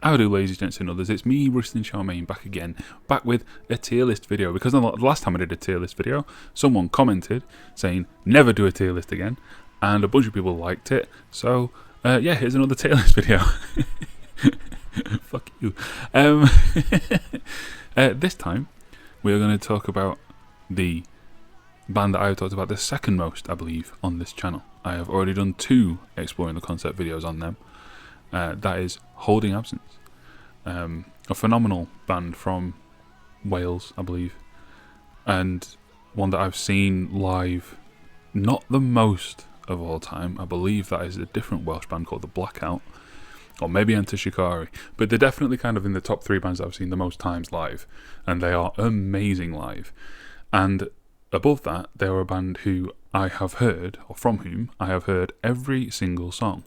How do, ladies, gents and others? It's me, Rustin Charmaine, back again, back with a tier list video. Because the last time I did a tier list video, someone commented saying, never do a tier list again, and a bunch of people liked it, so, yeah, here's another tier list video. Fuck you. This time, we're going to talk about the band that I have talked about the second most, I believe, on this channel. I have already done 2 exploring the concept videos on them. That is Holding Absence, a phenomenal band from Wales, I believe, and one that I've seen live, not the most of all time. I believe that is a different Welsh band called The Blackout, or maybe Enter Shikari, but they're definitely kind of in the top 3 bands that I've seen the most times live, and they are amazing live. And above that, they are a band who I have heard, or from whom I have heard every single song,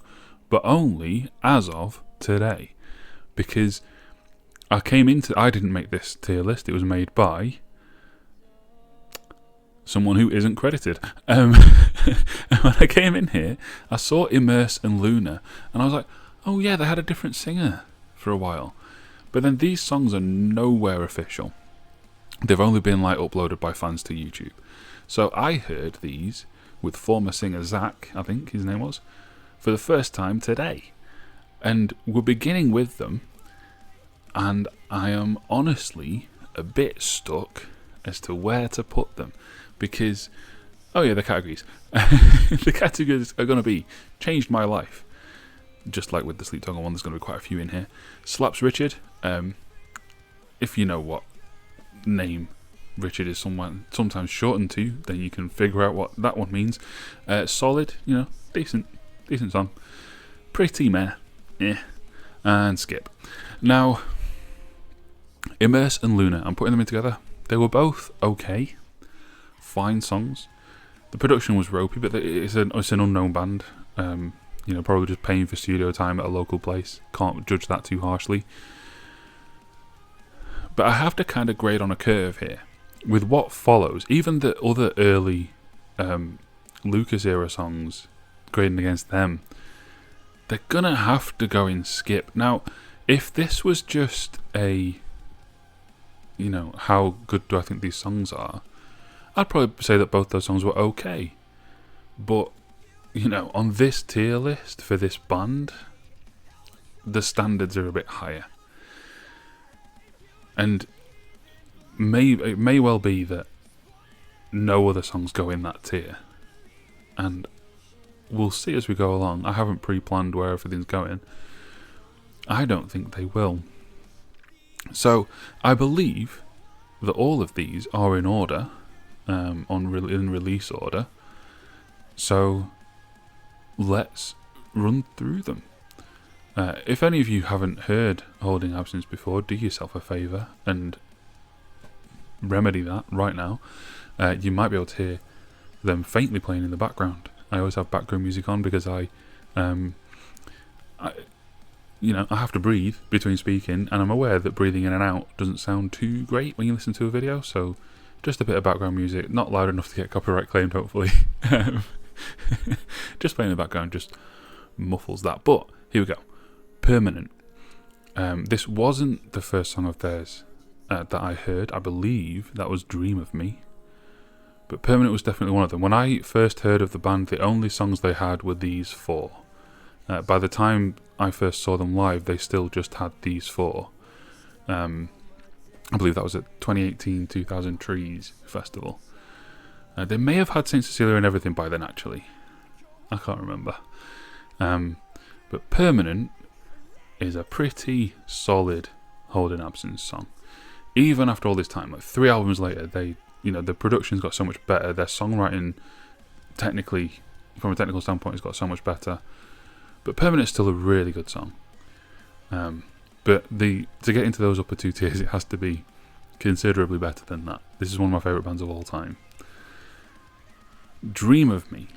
but only as of today, because I didn't make this tier list, it was made by someone who isn't credited. And when I came in here, I saw Immerse and Luna, and I was like, oh yeah, they had a different singer for a while. But then these songs are nowhere official. They've only been uploaded by fans to YouTube. So I heard these with former singer Zach, I think his name was, for the first time today. And we're beginning with them, and I am honestly a bit stuck as to where to put them, because, oh yeah, the categories. The categories are going to be Changed My Life. Just like with the Sleep Token one, there's going to be quite a few in here. Slaps Richard. If you know what name Richard is sometimes shortened to, then you can figure out what that one means. Solid, decent song. Pretty meh, and skip. Now, Immerse and Luna, I'm putting them in together. They were both okay, fine songs. The production was ropey, but it's an unknown band. Probably just paying for studio time at a local place. Can't judge that too harshly. But I have to kind of grade on a curve here with what follows. Even the other early Lucas era songs, grading against them, they're gonna have to go in skip. Now, if this was just a, how good do I think these songs are, I'd probably say that both those songs were okay. But, on this tier list for this band, the standards are a bit higher. And it may well be that no other songs go in that tier. And we'll see as we go along. I haven't pre-planned where everything's going. I don't think they will. So I believe that all of these are in order, in release order. So let's run through them. If any of you haven't heard Holding Absence before, do yourself a favour and remedy that right now. You might be able to hear them faintly playing in the background. I always have background music on because I have to breathe between speaking, and I'm aware that breathing in and out doesn't sound too great when you listen to a video, so just a bit of background music, not loud enough to get copyright claimed, hopefully. Just playing in the background just muffles that. But here we go. Permanent. This wasn't the first song of theirs that I heard. I believe that was Dream of Me. But Permanent was definitely one of them. When I first heard of the band, the only songs they had were these 4. By the time I first saw them live, they still just had these 4. I believe that was at 2018-2000 Trees Festival. They may have had Saint Cecilia and Everything by then, actually. I can't remember. But Permanent is a pretty solid Holding Absence song. Even after all this time, 3 albums later, the production's got so much better. Their songwriting, technically, from a technical standpoint, has got so much better. But Permanent's still a really good song. But to get into those upper 2 tiers, it has to be considerably better than that. This is one of my favourite bands of all time. Dream of Me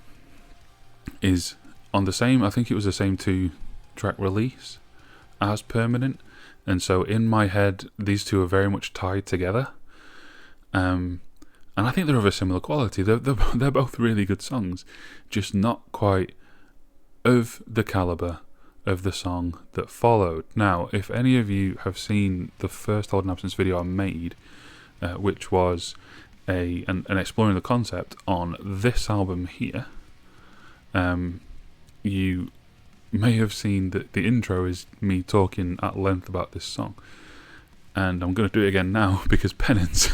is on the same, I think it was the same 2-track release as Permanent, and so in my head these 2 are very much tied together, and I think they're of a similar quality. They're both really good songs, just not quite of the calibre of the song that followed. Now, if any of you have seen the first Hold an Absence video I made, which was an exploring the concept on this album here, you may have seen that the intro is me talking at length about this song. And I'm going to do it again now because Penance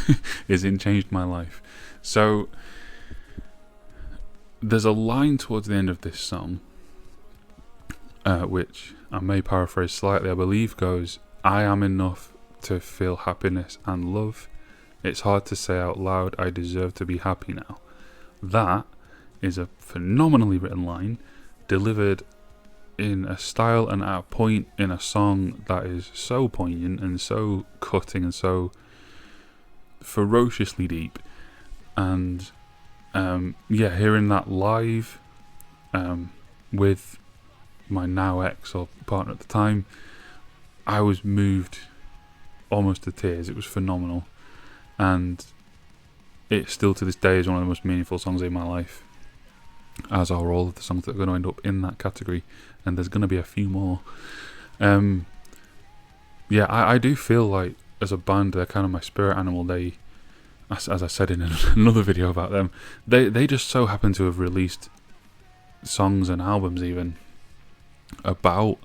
is in Changed My Life. So there's a line towards the end of this song, which I may paraphrase slightly, I believe goes, "I am enough to feel happiness and love. It's hard to say out loud, I deserve to be happy now." That is a phenomenally written line, delivered in a style and at a point in a song that is so poignant and so cutting and so ferociously deep. And hearing that live with my now ex or partner at the time, I was moved almost to tears. It was phenomenal, and it still to this day is one of the most meaningful songs in my life, as are all of the songs that are going to end up in that category, and there's going to be a few more. I do feel like as a band they're kind of my spirit animal. They, as I said in another video about them, they just so happen to have released songs and albums even about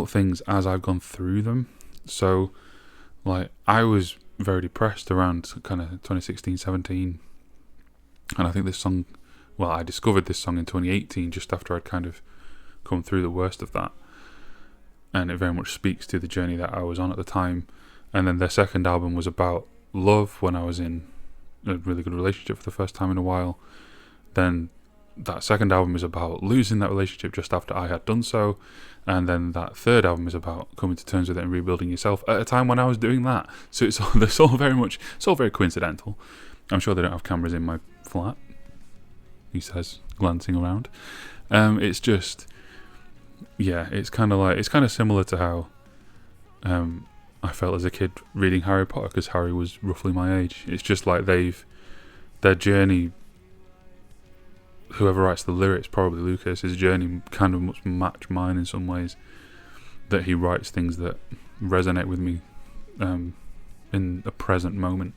things as I've gone through them. So like I was very depressed around kind of 2016, 17, and I think this song, well, I discovered this song in 2018 just after I'd kind of come through the worst of that, and it very much speaks to the journey that I was on at the time. And then their second album was about love when I was in a really good relationship for the first time in a while. Then that second album is about losing that relationship just after I had done so, and then that third album is about coming to terms with it and rebuilding yourself at a time when I was doing that. So it's all very coincidental. I'm sure they don't have cameras in my flat, he says, glancing around. It's just, yeah, it's kind of similar to how I felt as a kid reading Harry Potter, because Harry was roughly my age. It's just like their journey, whoever writes the lyrics, probably Lucas, his journey kind of must match mine in some ways, that he writes things that resonate with me in a present moment,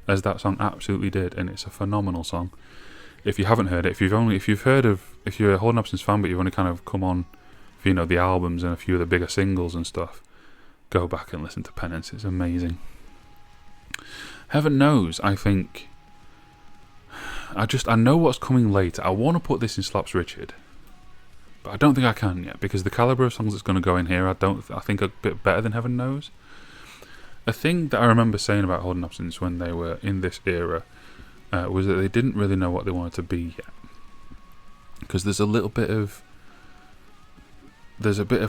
as that song absolutely did. And it's a phenomenal song. If you haven't heard it, if you're a Hold an Absence fan but you've only kind of come on, if you know the albums and a few of the bigger singles and stuff, go back and listen to Penance. It's amazing. Heaven Knows, I think, I know what's coming later. I want to put this in Slaps Richard, but I don't think I can yet, because the calibre of songs that's going to go in here, I think are a bit better than Heaven Knows. A thing that I remember saying about Hold an Absence when they were in this era was that they didn't really know what they wanted to be yet, because there's a bit of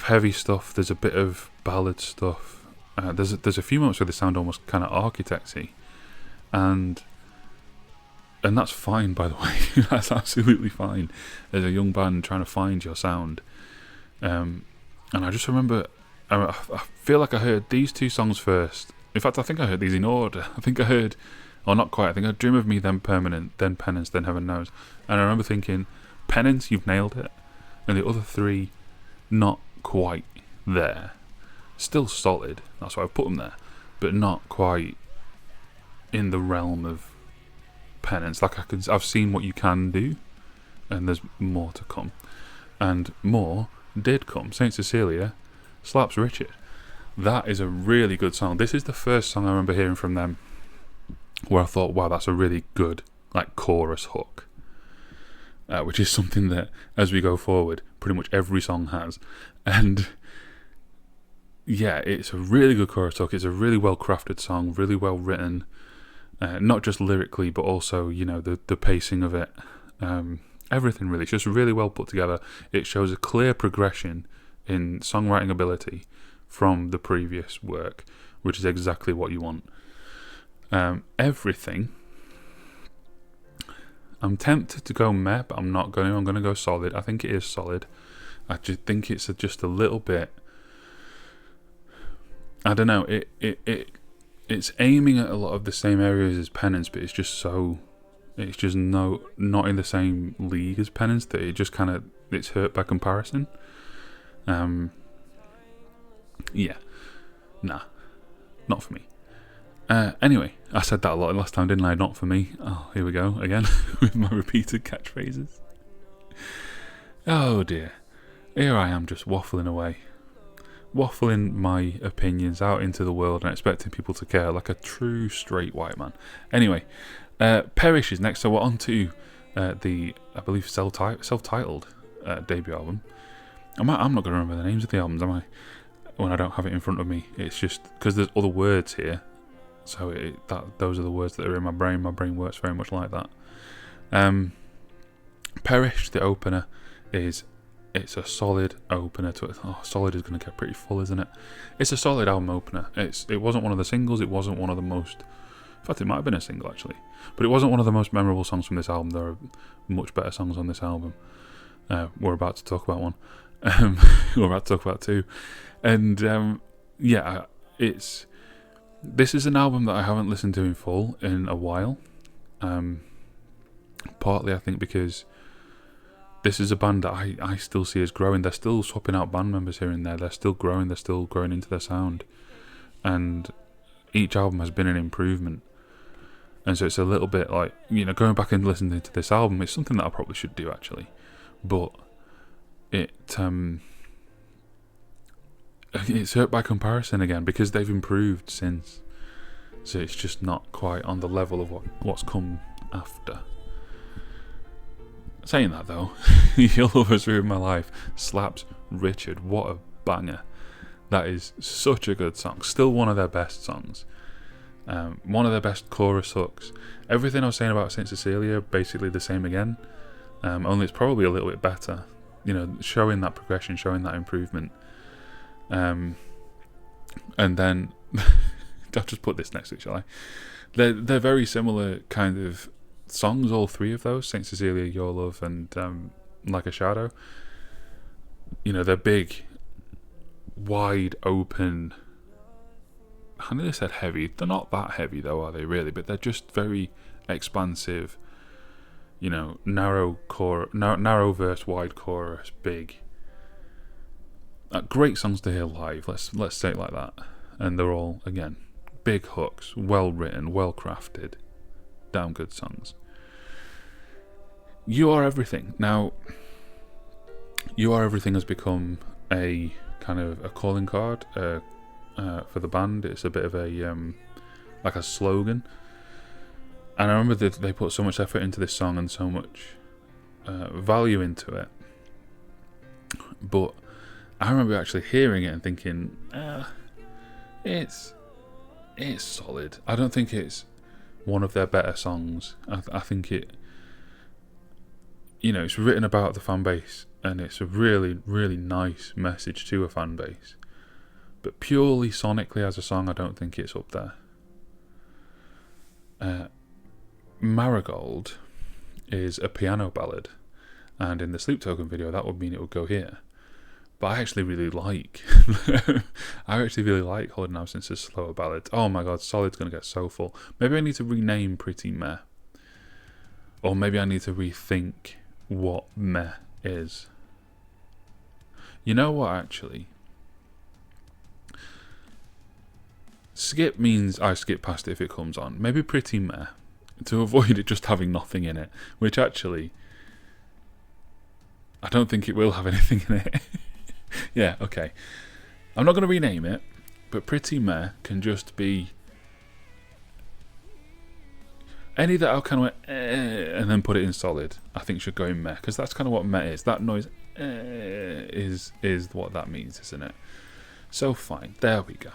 heavy stuff, there's a bit of ballad stuff, there's a few moments where they sound almost kind of architecty, and that's fine, by the way. That's absolutely fine as a young band trying to find your sound. And I just remember, I feel like I heard these two songs first. In fact, I think I heard these in order. I think I heard, or not quite, I think I heard Dream of Me, then Permanent, then Penance, then Heaven Knows. And I remember thinking, Penance, you've nailed it. And the other three, not quite there. Still solid, that's why I've put them there, but not quite in the realm of Penance. Like I've seen what you can do, and there's more to come, and more did come. Saint Cecilia, Slaps Richard. That is a really good song. This is the first song I remember hearing from them where I thought, wow, that's a really good like chorus hook, which is something that as we go forward pretty much every song has. And yeah, it's a really good chorus hook. It's a really well crafted song, really well written. Not just lyrically, but also, you know, the pacing of it, everything really. It's just really well put together. It shows a clear progression in songwriting ability from the previous work, which is exactly what you want. Everything. I'm tempted to go meh, but I'm not going to. I'm going to go solid. I think it is solid. I just think it's just a little bit, I don't know, it's aiming at a lot of the same areas as Penance, but it's just not in the same league as Penance, that it just kind of it's hurt by comparison. Yeah, nah, not for me. Anyway, I said that a lot last time, didn't I? Not for me. Oh, here we go again with my repeated catchphrases. Oh dear, here I am just waffling away, waffling my opinions out into the world and expecting people to care like a true straight white man. Anyway, Perish is next, so we're on to the, I believe, self-titled debut album. I'm not going to remember the names of the albums, am I? When I don't have it in front of me. It's just because there's other words here, so those are the words that are in my brain. My brain works very much like that. Perish, the opener, it's a solid opener to it. Oh, solid is going to get pretty full, isn't it? It's a solid album opener. It wasn't one of the singles. It wasn't one of the most. In fact, it might have been a single actually, but it wasn't one of the most memorable songs from this album. There are much better songs on this album. We're about to talk about one. We're about to talk about two, and yeah, this is an album that I haven't listened to in full in a while. Partly, I think, because this is a band that I still see as growing. They're still swapping out band members here and there. They're still growing. They're still growing into their sound, and each album has been an improvement. And so it's a little bit like, going back and listening to this album, it's something that I probably should do actually, but it's hurt by comparison again because they've improved since. So it's just not quite on the level of what's come after. Saying that though, You'll Always Ruin My Life slaps Richard. What a banger. That is such a good song. Still one of their best songs. One of their best chorus hooks. Everything I was saying about Saint Cecilia, basically the same again. Only it's probably a little bit better. Showing that progression, showing that improvement. And then I'll just put this next to it, shall I? They're very similar kind of songs, all three of those, Saint Cecilia, Your Love, and Like a Shadow. They're big, wide open. I nearly said heavy. They're not that heavy though, are they really? But they're just very expansive. Narrow verse, wide chorus, big. Great songs to hear live. Let's say it like that. And they're all, again, big hooks, well written, well crafted, damn good songs. You Are Everything. Now, You Are Everything has become a kind of a calling card for the band. It's a bit of a like a slogan. And I remember that they put so much effort into this song and so much value into it. But I remember actually hearing it and thinking, it's solid. I don't think it's one of their better songs. I think it's written about the fan base and it's a really, really nice message to a fan base. But purely sonically as a song, I don't think it's up there. Marigold is a piano ballad, and in the Sleep Token video that would mean it would go here. But I actually really like Holding Out Since it's slower ballads. Oh my god, Solid's gonna get so full. Maybe I need to rename Pretty Meh, or maybe I need to rethink what meh is. You know what, actually? Skip means I skip past it if it comes on. Maybe Pretty Meh, to avoid it just having nothing in it, which actually I don't think it will have anything in it. Yeah, okay. I'm not going to rename it, but Pretty Meh can just be any that I'll kind of and then put it in solid. I think should go in meh, because that's kind of what meh is. That noise is what that means, isn't it? So fine, there we go.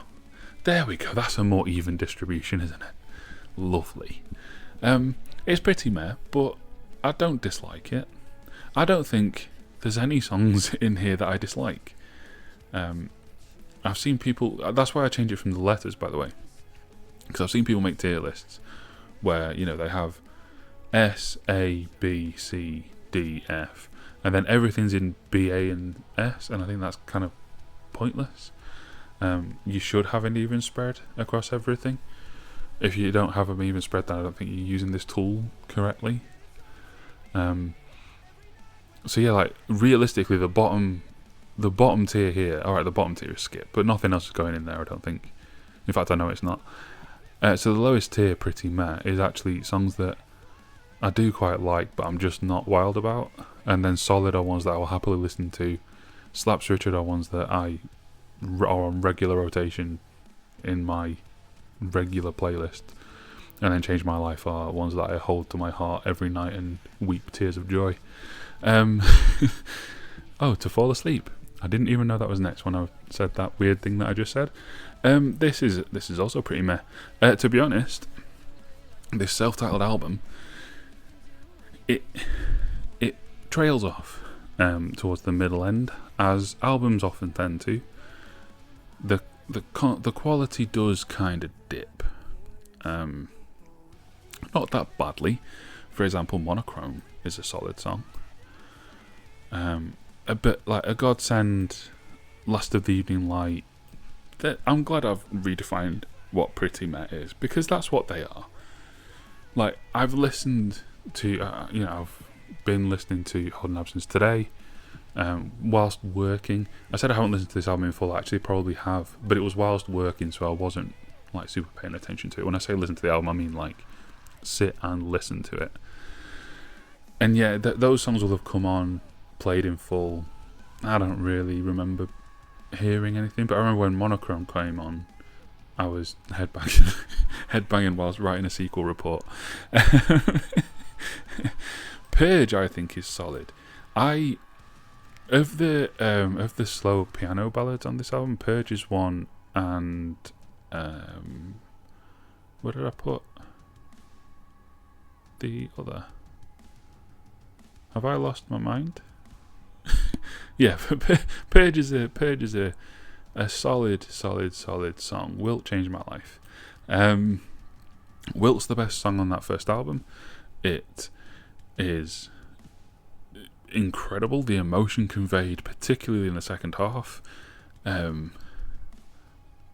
That's a more even distribution, isn't it? Lovely. It's Pretty Meh, but I don't dislike it. I don't think there's any songs in here that I dislike. I've seen people. That's why I change it from the letters, by the way, because I've seen people make tier lists where they have S, A, B, C, D, F, and then everything's in B, A, and S, and I think that's kind of pointless. You should have an even spread across everything. If you don't have an even spread, then I don't think you're using this tool correctly. So yeah, like realistically, the bottom tier here. All right, the bottom tier is skip, but nothing else is going in there. I don't think. In fact, I know it's not. So the lowest tier, pretty meh, is actually songs that I do quite like, but I'm just not wild about. And then solid are ones that I will happily listen to. Slaps Richard are ones that are on regular rotation in my regular playlist. And then Change My Life are ones that I hold to my heart every night and weep tears of joy. Oh, To Fall Asleep. I didn't even know that was next when I said that weird thing that I just said. This is also pretty meh. To be honest, this self-titled album, it trails off towards the middle end, as albums often tend to. The quality does kind of dip. Not that badly. For example, Monochrome is a solid song. But like A Godsend, Last of the Evening Light, I'm glad I've redefined what pretty meh is, because that's what they are. Like, I've listened to, I've been listening to Holding Absence today, whilst working. I said I haven't listened to this album in full. I actually probably have, but it was whilst working, so I wasn't like super paying attention to it. When I say listen to the album, I mean like sit and listen to it. And yeah, those songs will have come on, played in full. I don't really remember hearing anything, but I remember when Monochrome came on, I was headbanging whilst writing a sequel report. Purge, I think, is solid. Of the slow piano ballads on this album, Purge is one, and where did I put the other? Have I lost my mind? Yeah, Purge is a solid song. Wilt changed my life. Wilt's the best song on that first album. It is incredible, the emotion conveyed, particularly in the second half. I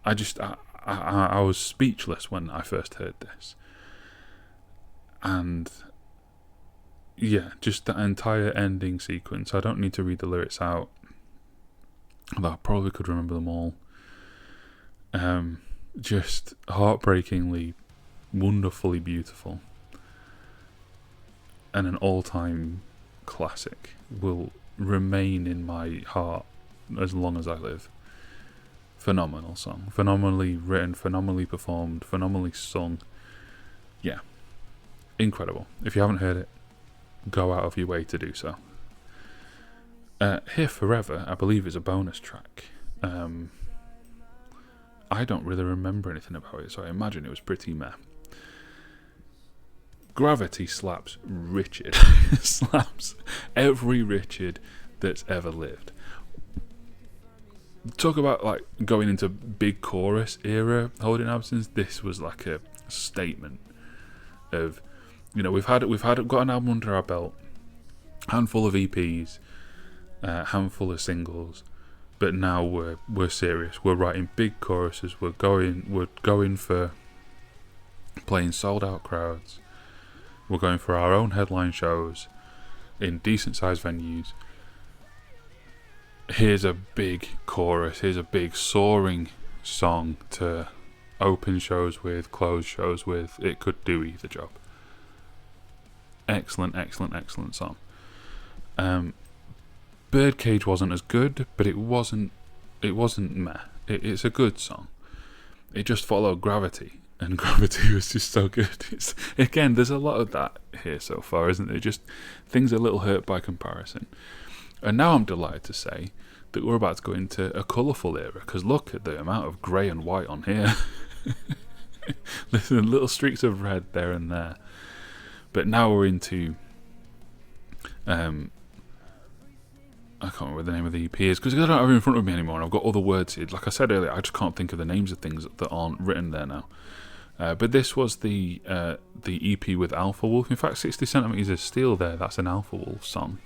was speechless when I first heard this. And yeah, just that entire ending sequence. I don't need to read the lyrics out, although I probably could remember them all. Just heartbreakingly, wonderfully beautiful, and an all-time classic. Will remain in my heart as long as I live. Phenomenal song, phenomenally written, phenomenally performed, phenomenally sung. Yeah, incredible. If you haven't heard it, go out of your way to do so. Here Forever, I believe, is a bonus track. I don't really remember anything about it, so I imagine it was pretty meh. Gravity slaps Richard. Slaps every Richard that's ever lived. Talk about like going into big chorus era Holding Absence. This was like a statement of, we've got an album under our belt, handful of EPs, handful of singles, but now we're serious. We're writing big choruses. We're going for playing sold out crowds. We're going for our own headline shows in decent sized venues. Here's a big chorus. Here's a big soaring song to open shows with, close shows with. It could do either job. Excellent song. Birdcage wasn't as good, but it wasn't meh. It's a good song. It just followed Gravity, and Gravity was just so good. Again, there's a lot of that here so far, isn't there? Just things a little hurt by comparison. And now I'm delighted to say that we're about to go into a colourful era, because look at the amount of grey and white on here. Listen, little streaks of red there and there. But now we're into I can't remember what the name of the EP is, because I don't have it in front of me anymore, and I've got all the words here. Like I said earlier, I just can't think of the names of things that aren't written there now. But this was the EP with Alpha Wolf. In fact, 60 Centimeters of Steel there, that's an Alpha Wolf song.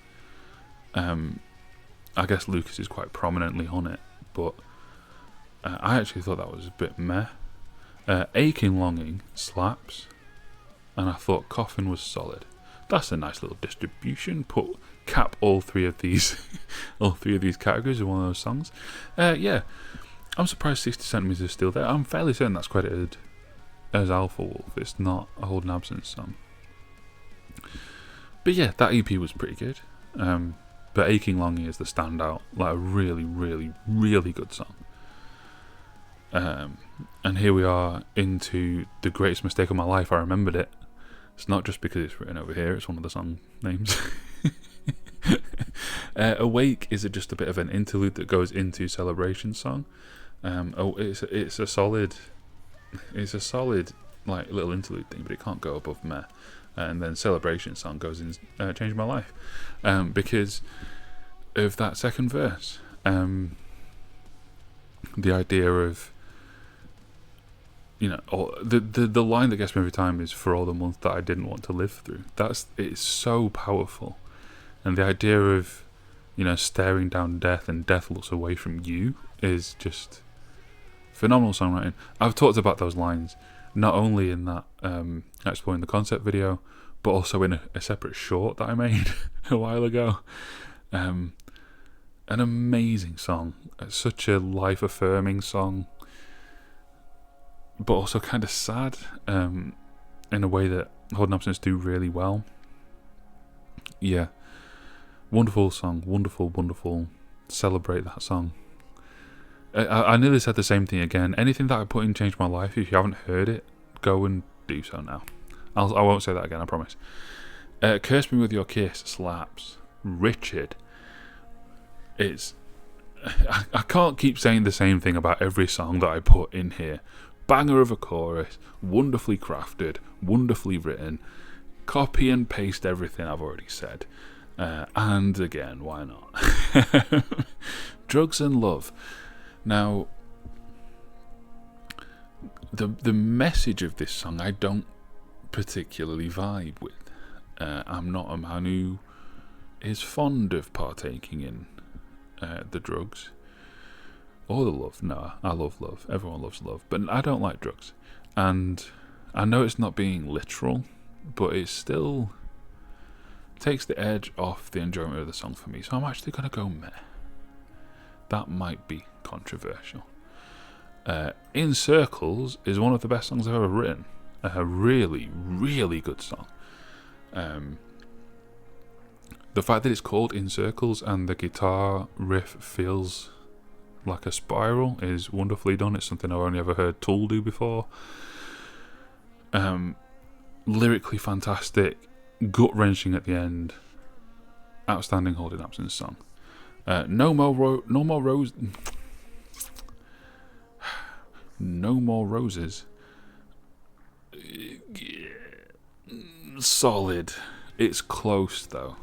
I guess Lucas is quite prominently on it, but I actually thought that was a bit meh. Aching Longing slaps, and I thought Coffin was solid. That's a nice little distribution. Put cap all three of these, all three of these categories in one of those songs. Yeah, I'm surprised 60 Centimeters is still there. I'm fairly certain that's credited as Alpha Wolf. It's not a Hold an Absence song. But yeah, that EP was pretty good. But Aching Longing is the standout, like a really, really, really good song. And here we are into The Greatest Mistake of My Life. I remembered it. It's not just because it's written over here, it's one of the song names. Awake is just a bit of an interlude that goes into Celebration song. It's a solid like little interlude thing, but it can't go above Meh. And then Celebration song goes in Change My Life, because of that second verse. The idea of, you know, the line that gets me every time is "for all the months that I didn't want to live through." It's so powerful, and the idea of, you know, staring down death and death looks away from you is just phenomenal songwriting. I've talked about those lines not only in that Exploring the Concept video, but also in a separate short that I made a while ago. An amazing song. It's such a life-affirming song, but also kind of sad, in a way that Hold an Absence do really well. Yeah, wonderful song, wonderful. Celebrate that song. I nearly said the same thing again. Anything that I put in Change My Life, if you haven't heard it, go and do so now. I won't say that again, I promise. Curse Me With Your Kiss slaps. Richard. I can't keep saying the same thing about every song that I put in here. Banger of a chorus, wonderfully crafted, wonderfully written. Copy and paste everything I've already said. And again, why not? Drugs and Love. Now, the message of this song I don't particularly vibe with. I'm not a man who is fond of partaking in the drugs or the love. No, I love love. Everyone loves love, but I don't like drugs. And I know it's not being literal, but it still takes the edge off the enjoyment of the song for me. So I'm actually going to go Meh. That might be controversial. In Circles is one of the best songs I've ever written. A really, really good song. The fact that it's called In Circles and the guitar riff feels like a spiral is wonderfully done. It's something I've only ever heard Tool do before. Lyrically fantastic, gut-wrenching at the end. Outstanding Hold an Absence song. No More Roses. Solid. It's close though.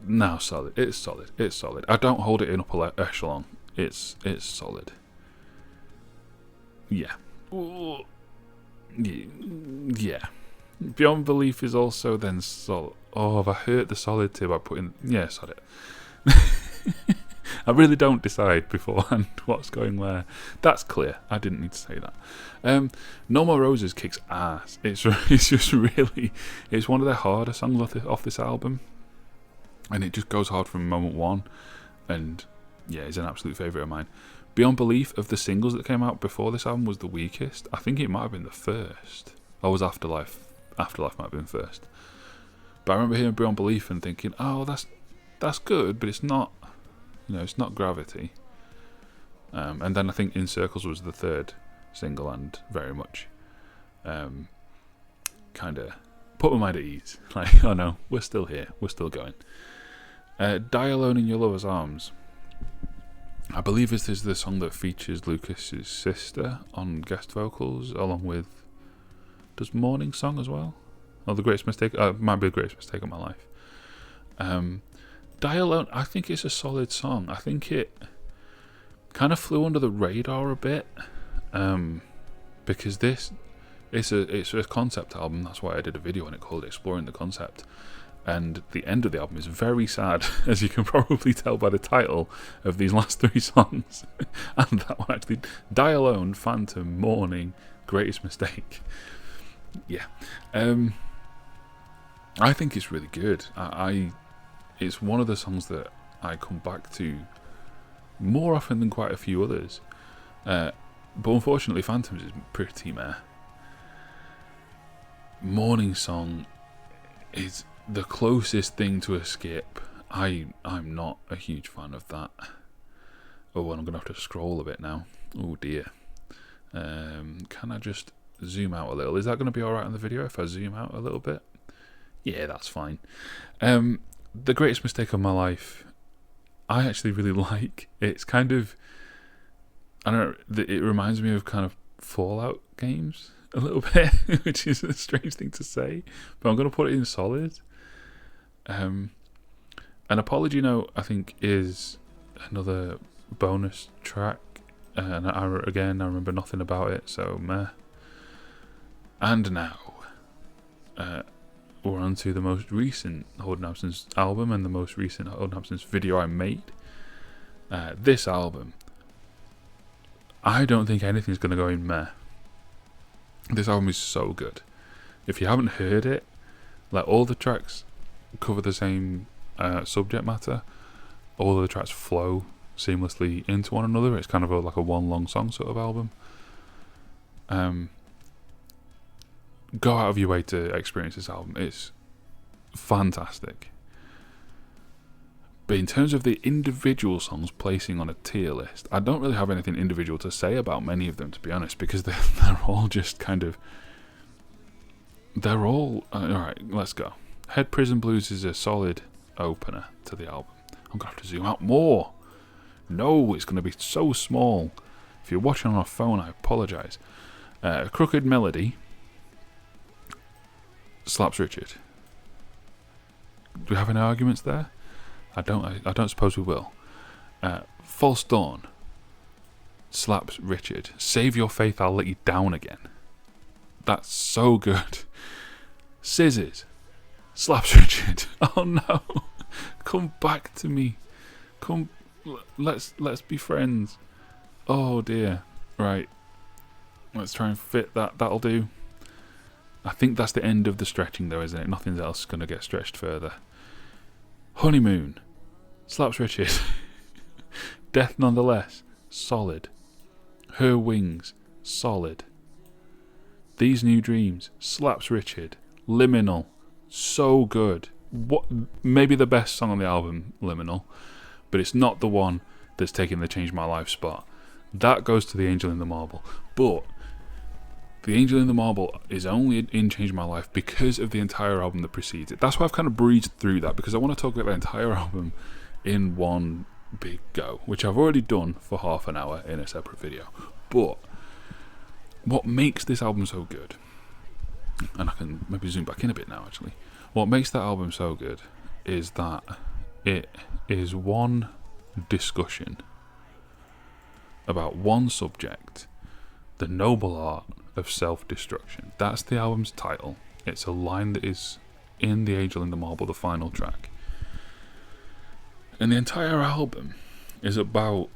No, solid. It's solid. I don't hold it in upper echelon. It's solid. Yeah. Yeah. Beyond Belief is also then solid. Oh, have I hurt the solid too by putting... Yeah, solid. I really don't decide beforehand what's going where. That's clear. I didn't need to say that. No More Roses kicks ass. It's just really... It's one of their harder songs off this album. And it just goes hard from moment one. And yeah, it's an absolute favourite of mine. Beyond Belief, of the singles that came out before this album, was the weakest. I think it might have been the first. Or was Afterlife? Afterlife might have been first. But I remember hearing Beyond Belief and thinking, oh, that's good, but it's not... You know, it's not Gravity. And then I think In Circles was the third single, and very much kind of put my mind at ease. Like, oh no, we're still here, we're still going. Die Alone in Your Lover's Arms. I believe this is the song that features Lucas's sister on guest vocals, along with... Does Morning Song as well? Oh, The Greatest Mistake... might be The Greatest Mistake of My Life. Die Alone, I think it's a solid song. I think it kind of flew under the radar a bit, because it's a concept album. That's why I did a video on it called Exploring the Concept. And the end of the album is very sad, as you can probably tell by the title of these last three songs. And that one actually... Die Alone, Phantom, Morning, Greatest Mistake. Yeah. I think it's really good. It's one of the songs that I come back to more often than quite a few others. But unfortunately, Phantoms is pretty meh. Morning Song is the closest thing to a skip. I'm not a huge fan of that. Oh, and I'm going to have to scroll a bit now. Oh dear. Can I just zoom out a little? Is that going to be alright on the video if I zoom out a little bit? Yeah, that's fine. The Greatest Mistake of My Life, I actually really like. It's kind of, I don't know, it reminds me of kind of Fallout games a little bit, which is a strange thing to say, but I'm going to put it in solid. An Apology Note, I think, is another bonus track, and I remember nothing about it, so meh. And now, we're on to the most recent Hold Absence album and the most recent Hold Absence video I made. This album, I don't think anything's going to go in meh. This album is so good. If you haven't heard it, like, all the tracks cover the same subject matter. All of the tracks flow seamlessly into one another. It's kind of like a one long song sort of album. Go out of your way to experience this album. It's fantastic. But in terms of the individual songs placing on a tier list, I don't really have anything individual to say about many of them, to be honest, because they're all just kind of... They're all... Alright, let's go. Head Prison Blues is a solid opener to the album. I'm going to have to zoom out more. No, it's going to be so small. If you're watching on a phone, I apologise. Crooked Melody slaps Richard. Do we have any arguments there? I don't suppose we will. False Dawn slaps Richard. Save Your Faith, I'll Let You Down Again. That's so good. Scissors slaps Richard. Oh no. Come back to me. Come, let's be friends. Oh dear. Right. Let's try and fit that. That'll do. I think that's the end of the stretching though, isn't it? Nothing else is going to get stretched further. Honeymoon slaps Richard. Death Nonetheless, solid. Her Wings, solid. These New Dreams slaps Richard. Liminal, so good. What, maybe the best song on the album, Liminal, but it's not the one that's taking the Change My Life spot. That goes to The Angel in the Marble. But The Angel in the Marble is only in Change My Life because of the entire album that precedes it. That's why I've kind of breezed through that, because I want to talk about the entire album in one big go, which I've already done for half an hour in a separate video. But what makes this album so good, and I can maybe zoom back in a bit now actually, what makes that album so good is that it is one discussion about one subject, the noble art of self-destruction. That's the album's title. It's a line that is in The Angel in the Marble, the final track. And the entire album is about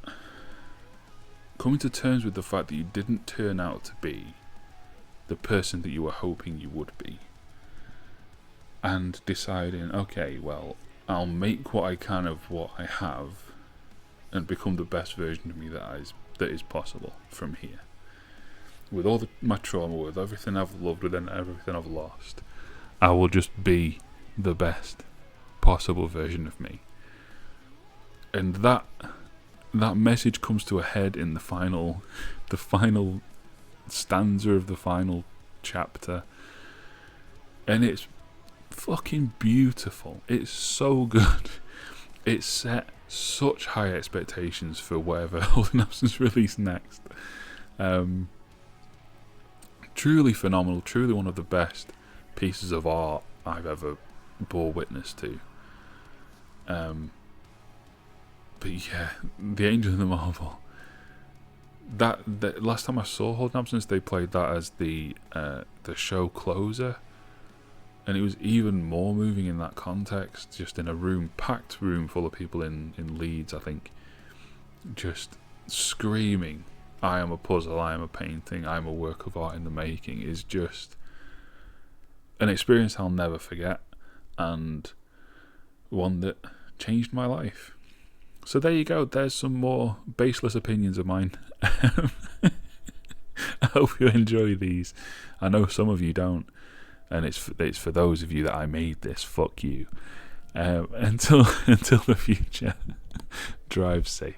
coming to terms with the fact that you didn't turn out to be the person that you were hoping you would be. And deciding, okay, well, I'll make what I can of what I have and become the best version of me that is possible from here. With all my trauma, with everything I've loved, with everything I've lost, I will just be the best possible version of me. And that message comes to a head in the final stanza of the final chapter, and it's fucking beautiful. It's so good. It set such high expectations for whatever Holding Absence release next. Truly phenomenal, truly one of the best pieces of art I've ever bore witness to. But yeah, The Angel in the Marble. That last time I saw Holding Absence, they played that as the show closer, and it was even more moving in that context. Just in a packed room full of people in Leeds, I think, just screaming, "I am a puzzle, I am a painting, I am a work of art in the making," is just an experience I'll never forget. and one that changed my life. So there you go. There's some more baseless opinions of mine. I hope you enjoy these. I know some of you don't, and it's for those of you that I made this. Fuck you. Until the future, drive safe.